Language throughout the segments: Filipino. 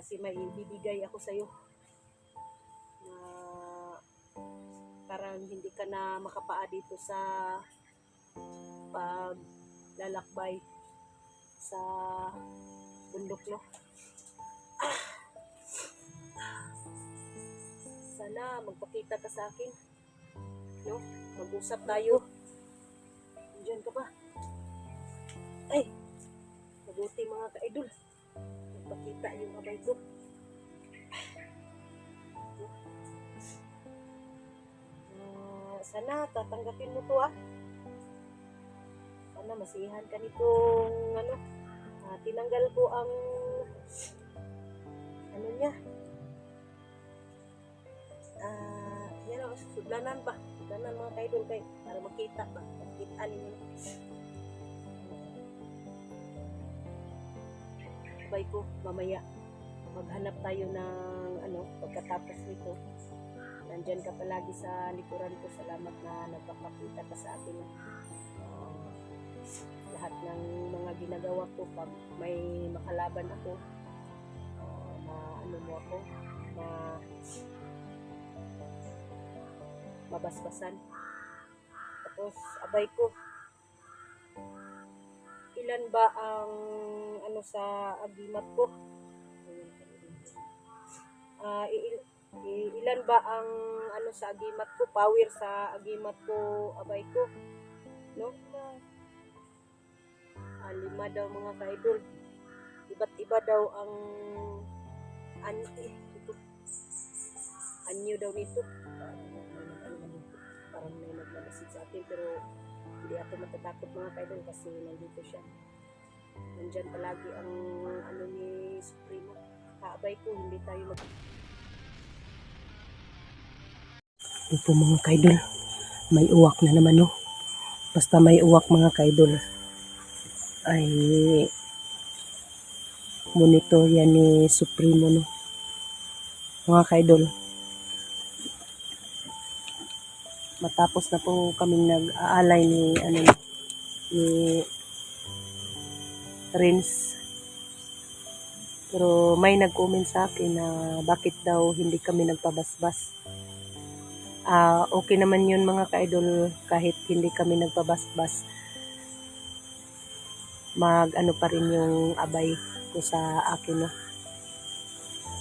kasi may ibibigay ako sa'yo na parang hindi ka na makapaa dito sa paglalakbay sa bundok, no? Sana magpakita ka sa akin, no? Mag-usap tayo. Diyan ka ba? Ay, mabuti mga ka-idol. Magpakita yung abay ko. Sana tatanggapin mo to, ah. Sana masihan ka nitong tinanggal ko ang niya. Yan ang sudlanan ba? Sudlanan mga ka-idol kay para makita ba? Makita ninyo. Abay ko, mamaya maghanap tayo ng pagkatapos nito. Nandyan ka palagi sa likuran ko. Salamat na nagpapakita ka sa akin. Lahat ng mga ginagawa ko pag may makalaban ako, mo ako, mabasbasan. Tapos, abay ko, ilan ba ang sa agimat ko? Ilan ba ang sa agimat ko? Power sa agimat ko, abay ko, no? 5 daw mga ka-idol. Iba't iba daw ang anyo daw nito. Parang may nagmamasid sa atin, pero hindi ako matatakot mga ka-idol kasi nandito siya. Nandyan palagi ang ni Supremo. Kaabay ko, hindi tayo ito mga ka-idol, may uwak na naman, no? Basta may uwak mga ka-idol ay monitor yan ni Supremo, no? Mga ka-idol, matapos na po kaming nag-aalay ni Rins, pero may nag-comment sa akin na bakit daw hindi kami nagpabasbas. Okay naman yun mga ka-idol, kahit hindi kami nagpabasbas, pa rin yung abay ko sa akin, no?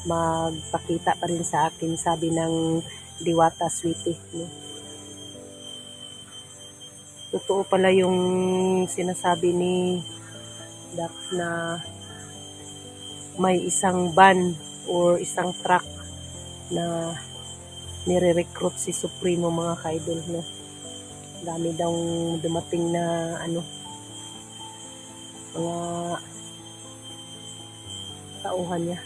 Magpakita pa rin sa akin, sabi ng Diwata Sweetie, no? Totoo pala yung sinasabi ni Dax na may isang van or isang truck na nire-recruit si Supremo mga ka-idol, no? Dami daw dumating na mga tauhan niya.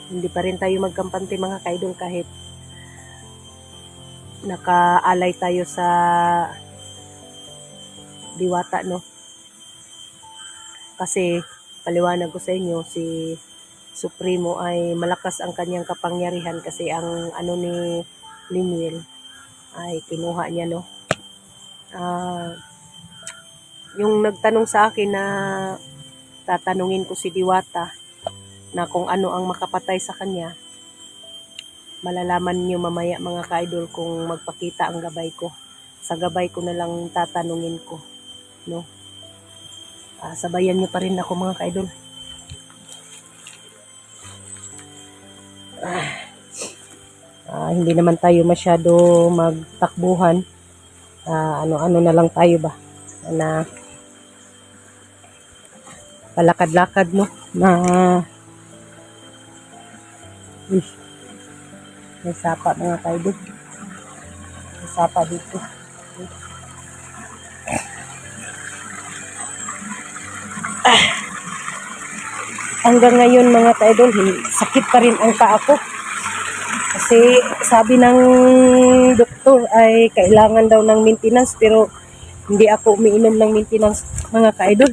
Hindi pa rin tayo magkampante mga ka-idol kahit nakaalay tayo sa Diwata, no? Kasi paliwanag ko sa inyo, si Supremo ay malakas ang kanyang kapangyarihan kasi ang ni Limuel ay kinuha niya, no? Yung nagtanong sa akin na tatanungin ko si Diwata na kung ano ang makapatay sa kanya, malalaman niyo mamaya mga ka-idol kung magpakita ang gabay ko. Sa gabay ko na lang tatanungin ko, no? Sabayan niyo pa rin ako mga ka-idol. Hindi naman tayo masyado magtakbuhan. Ano na lang tayo ba na palakad-lakad, no? May sapa mga ka-idol. May sapa dito. Hanggang ngayon mga ka-idol, sakit pa rin ang paa ko. Kasi sabi ng doktor ay kailangan daw ng maintenance, pero hindi ako umiinom ng maintenance mga ka-idol.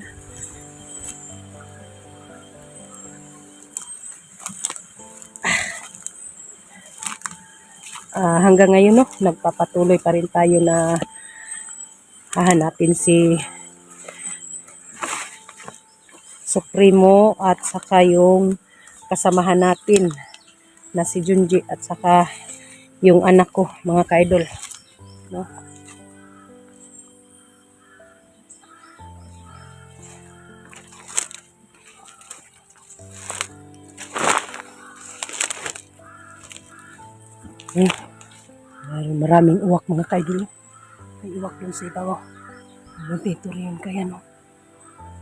Hanggang ngayon, no, nagpapatuloy pa rin tayo na hahanapin si Supremo at saka yung kasamahan natin na si Junji at saka yung anak ko, mga ka-idol, no? Maraming uwak, mga ka-idol. May uwak dun sa ibabaw. Dito rin kaya, no?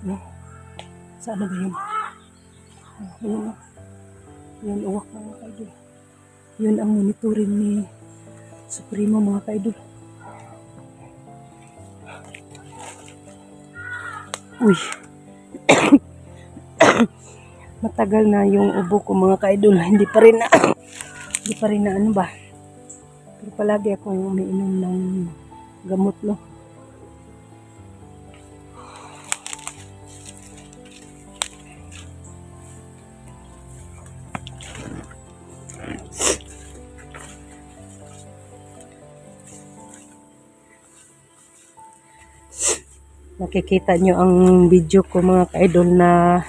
No? Saan na ba yun? Yun, no? Yun, uwak, mga ka-idol. Yun ang monitoring ni Supremo, mga ka-idol. Uy. Matagal na yung ubo ko, mga ka-idol. Hindi pa rin na ano ba. Pero palagi akong umiinom ng gamot, no? Nakikita nyo ang video ko, mga ka-idol, na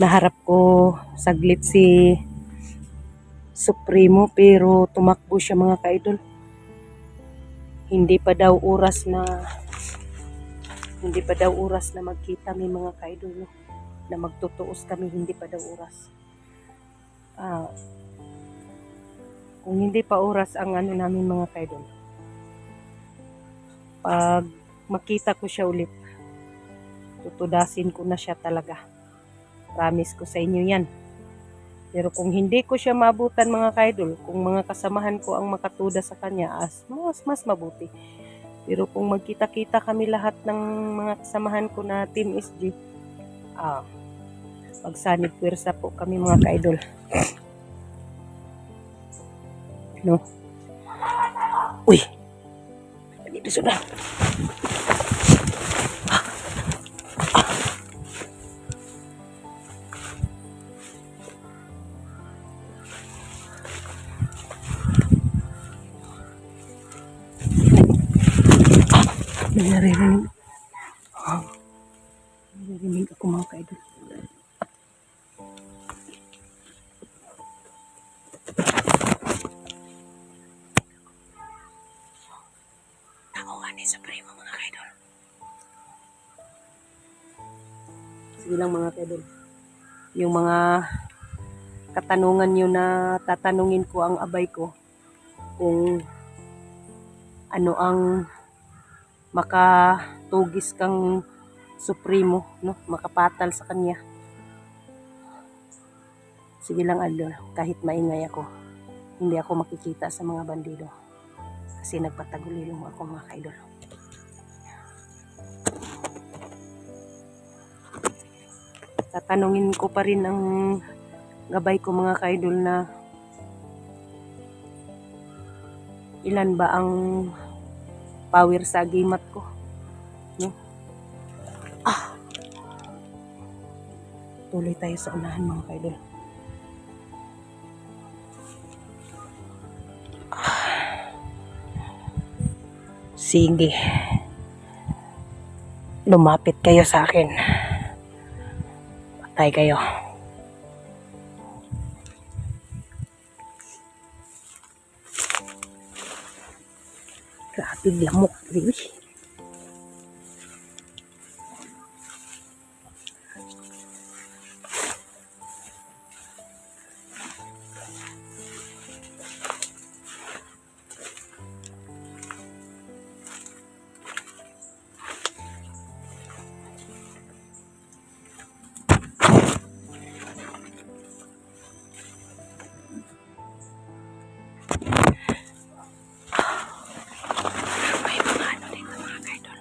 naharap ko saglit si Supremo pero tumakbo siya, mga ka-idol. Hindi pa daw oras na magkita may mga ka-idol, no? Na magtutuos kami, hindi pa daw oras. Kung hindi pa oras ang ano namin, mga ka-idol, pag makita ko siya ulit, tutudasin ko na siya talaga. Promise ko sa inyo yan. Pero kung hindi ko siya maabutan, mga ka-idol, kung mga kasamahan ko ang makatuda sa kanya, mas mabuti. Pero kung magkita-kita kami lahat ng mga kasamahan ko na Team SG, magsanib pwersa po kami, mga ka-idol. No? Uy! Dito sudah. Naririnig. Naririnig ako, mga ka-idol. Takuhan ni Supremo, mga ka-idol. Sige lang, mga ka-idol. Yung mga katanungan nyo na tatanungin ko ang abay ko, kung ano ang makatugis kang Supremo, no? Makapatal sa kanya. Sige lang, idol, kahit maingay ako, hindi ako makikita sa mga bandido kasi nagpatagulilong ako, mga ka-idol. Tatanungin ko pa rin ang gabay ko, mga ka-idol, na ilan ba ang power sa agimat ko, no? Tuloy tayo sa unahan, mga ka-idol. Sige, lumapit kayo sa akin, patay kayo. Grabe lamok, really. May mga ano dito, mga ka-idol.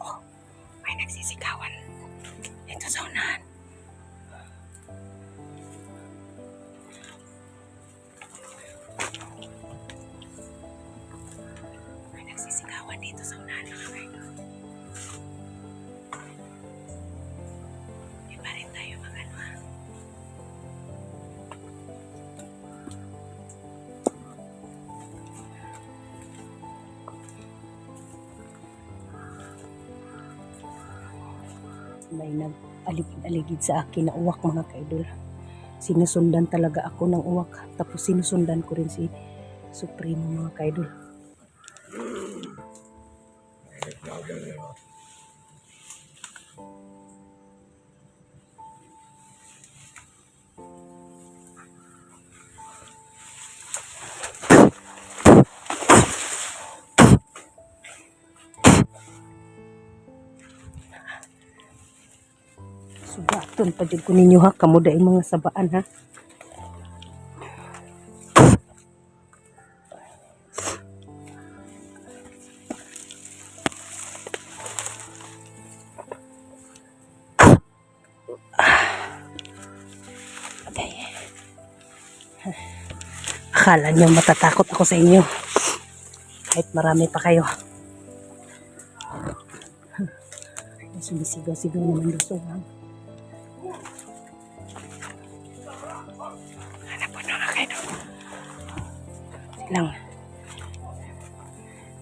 Oh, may nagsisigawan dito sa unahan. May nagsisigawan dito sa unahan, mga ka-idol. Di pa rin tayo mag-ano, ha? May nag-aligid sa akin na uwak mga kaidol. Sinusundan talaga ako ng uwak. Tapos sinusundan ko rin si Supremo mga kaidol. Subaton pa dyan ko ninyo ha. Kamuda yung mga sabaan ha. Akala nyo matatakot ako sa inyo. Kahit marami pa kayo. Sumisigaw-sigaw naman doon. Hanap po na kayo doon. Lang.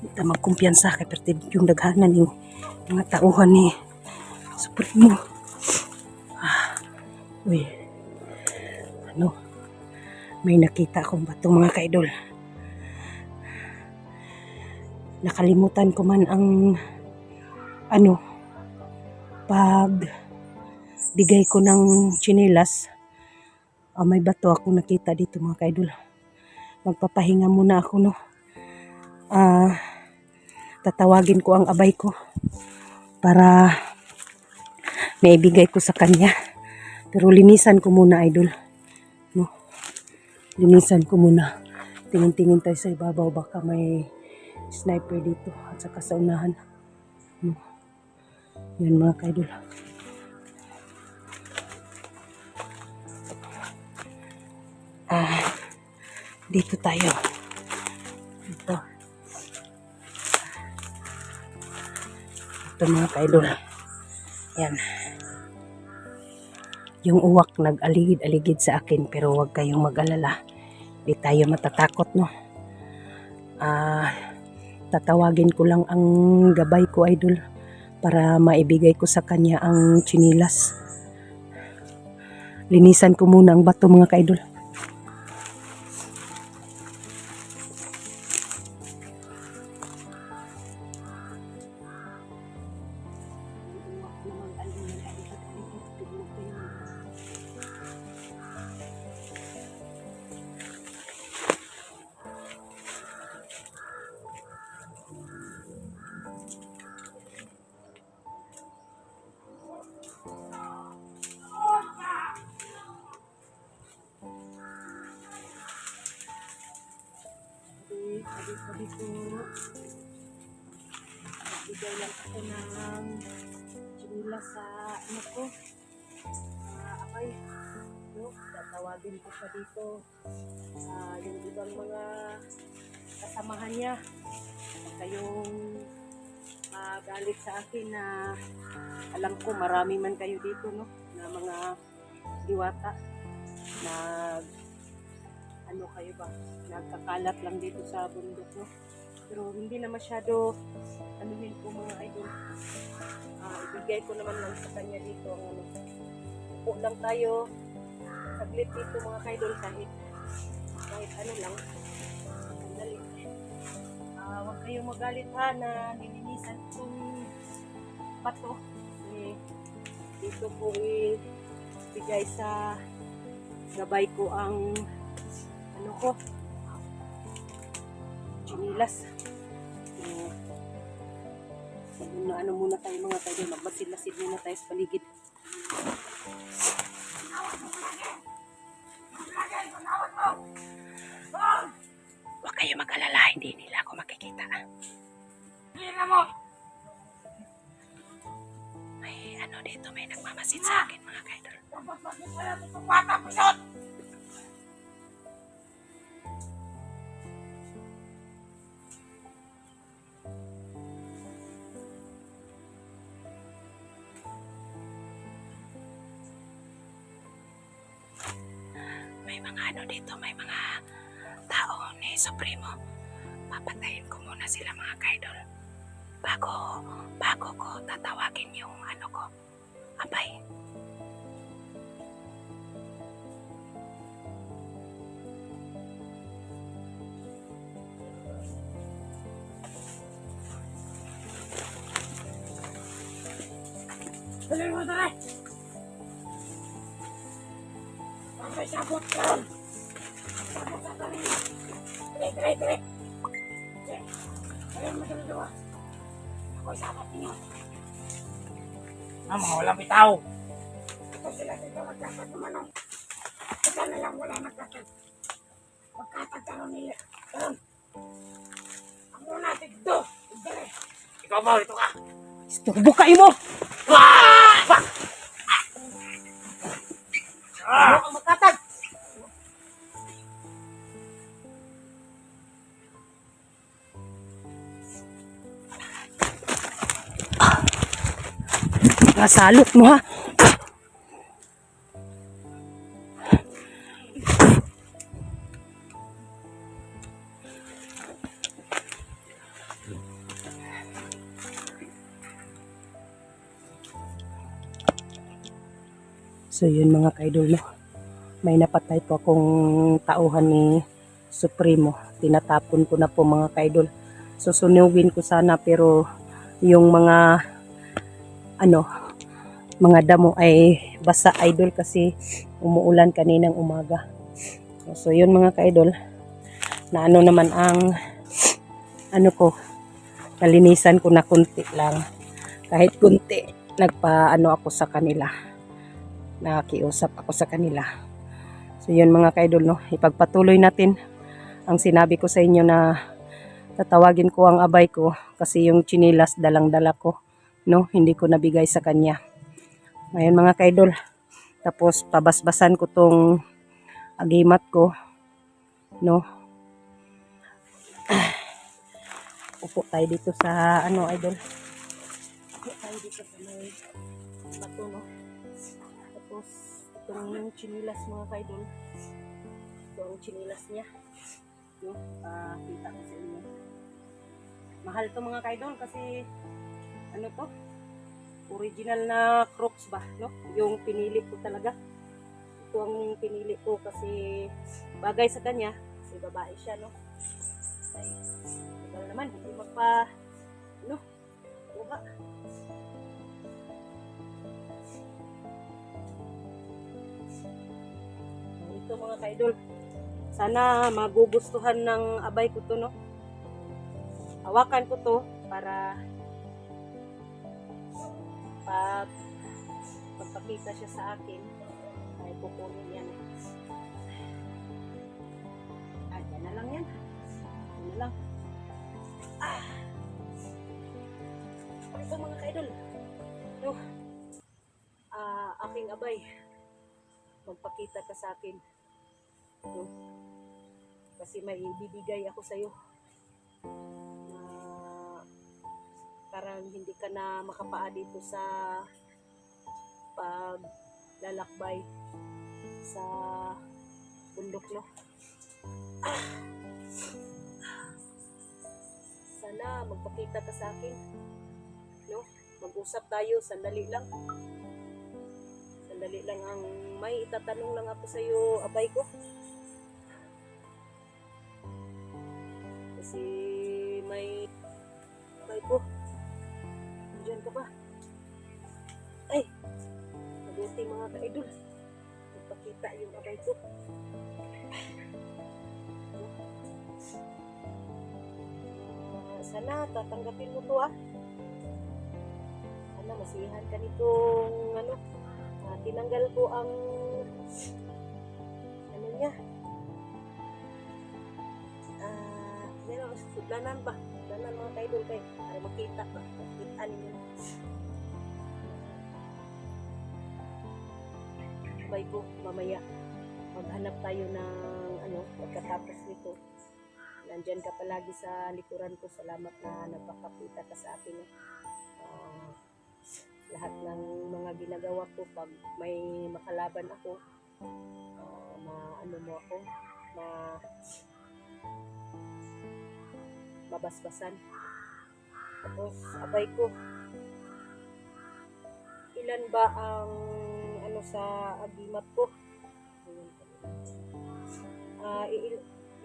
Hindi magkumpiyansa kay pertid yung daghanan yung mga tauhan ni Supremo. Uy. Ano? May nakita akong batong mga kaidol. Nakalimutan ko man ang pag bigay ko ng tsinelas. May bato akong nakita dito mga kaidol. Magpapahinga muna ako no. Tatawagin ko ang abay ko para maibigay ko sa kanya. Pero linisan ko muna idol. No. Linisan ko muna. Tingin-tingin tayo sa ibabaw, baka may sniper dito at saka sa unahan. No. Yan mga kaidol. Dito tayo. Ito. Ito mga kaidol. Yan. Yung uwak nag-aligid-aligid sa akin pero huwag kayong mag-alala. Di tayo matatakot no. Tatawagin ko lang ang gabay ko idol para maibigay ko sa kanya ang tsinilas. Linisan ko muna ang bato mga kaidol. Sabi ko, bigay lang ako ng tsinilas sa ano ko. Abay, no? Tatawagin ko siya dito. Yung ibang mga kasamahan niya. Kayong galit sa akin na alam ko marami man kayo dito, no? Na mga diwata. Ano kayo ba? Nagkakalat lang dito sa bundok, no? Pero hindi na masyado anuhin ko mga idol. Ibigay ko naman lang sa kanya dito ang ano. Upo lang tayo. Saglit dito mga idol kahit ano lang. Sandali. Huwag kayong magalit ha na nilinisan kong bato. Dito po ibigay sa gabay ko ang ano ko, tsinilas. Ano muna tayo mga kaidol, magmasid-masid muna tayo sa paligid. Huwag kayo mag-alala, hindi nila ako makikita. May ano dito, may nagmamasid sa akin mga kaidol. May mga ano dito, may mga tao ni Supremo. Papatayin ko muna sila mga kaidol. Bago ko tatawagin yung ano ko, abay. Dali mo, dali! Ako'y sabot ka! Sabot ka, dali! Dali! Dali mo, dali! Ako'y sabot niyo! Mga walang bitaw! Ito sila dito magkakatumanong. Ito na lang wala magkakataron nila. Ang muna dito! Dali! Ikaw ba? Ito ka! Istorbo kayo mo! Ano ang magkatag? Nasalot mo ha. So yun mga kaidol, no? May napatay po akong tauhan ni Supremo. Tinatapon ko na po mga kaidol. Susunugin ko sana pero yung mga mga damo ay basa idol kasi umuulan kaninang umaga. So yun mga kaidol, na naman ang nalinisan ko na kunti lang. Kahit kunti, ako sa kanila. Nakiusap ako sa kanila. So yun mga kaidol, no, ipagpatuloy natin ang sinabi ko sa inyo na tatawagin ko ang abay ko kasi yung chinilas dalang-dala ko, no, hindi ko nabigay sa kanya. Ngayon mga kaidol, tapos pabasbasan ko tong agimat ko, no. Upo tayo dito sa idol. Upo tayo dito sa may bato, no. Tapos itong chinilas mga kaidol, ito ang chinilas niya, no. Kita ko sa inyo. Mahal to mga kaidol kasi to, original na Crocs ba, no? Yung pinili ko talaga. Ito ang pinili ko kasi bagay sa kanya, kasi babae siya, no. Ay, tagal naman, hindi magpa, buka. Ito mga kaidol, sana magugustuhan ng abay ko to, no. Hawakan ko to para pagpakita siya sa akin ay kukunin yan. Yan na lang yan. Yan na lang. Ito mga kaidol, no, aking abay, magpakita ka sa akin, no, kasi may ibibigay ako sa'yo na parang hindi ka na makapaa dito sa paglalakbay sa bundok, no. Sana magpakita ka sa akin, no. Mag-usap tayo, sandali lang ang may itatanong lang ako sa iyo, abay ko, kasi may abay ko. Diyan ka ba? Ay, mabuti mga kaidol, magpakita yung abay ko. Sana tatanggapin mo to, sana masihan ka nitong tinanggal ko ang niya, sudlanan mga kaidol kay para makita ninyo. Abay ko, mamaya maghanap tayo ng pagkatapos nito. Nandyan ka palagi sa likuran ko. Salamat na nagpakapita ka sa akin. Lahat ng mga ginagawa ko, pag may makalaban ako, mo ako, mabasbasan. Tapos abay ko, ilan ba ang ano sa agimat ko?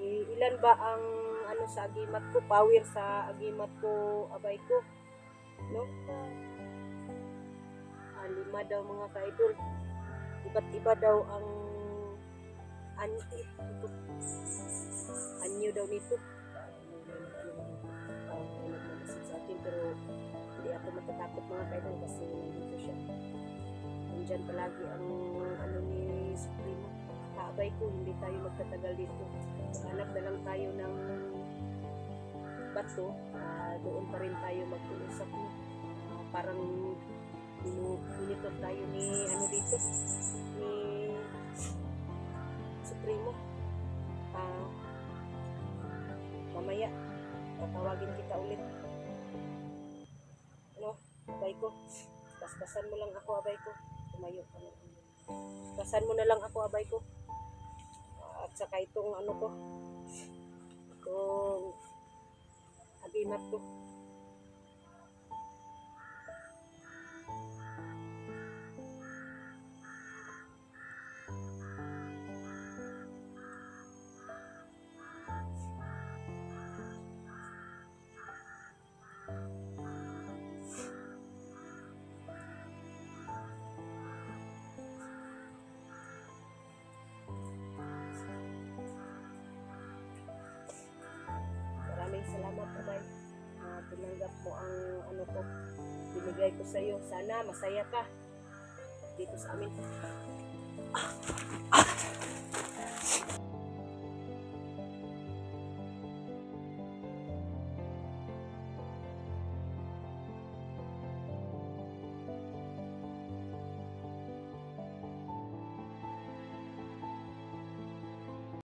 Ilan ba ang ano sa agimat ko? Power sa agimat ko, abay ko. No? 5 daw mga ka-idol. Iba't iba daw ang anyo daw nito. Nagmamasid sa akin pero hindi ako matatakot mga ka-idol kasi nandito siya. Nandyan palagi ang ano ni Supremo. Kaabay ko, hindi tayo magtatagal dito. Hanap na lang tayo ng bato. Doon pa rin tayo mag-uusap mo. Parang monitor tayo ni ano dito ni Supremo. Mamaya tatawagin kita ulit. Ano, abay ko, basbasan mo lang ako, abay ko. Tumayo ka na. Basan mo na lang ako, abay ko. At saka itong ano ko, itong agimat ko. Maraming salamat, abay. Tinanggap mo ang ano ko, binigay ko sa iyo. Sana masaya ka dito sa amin.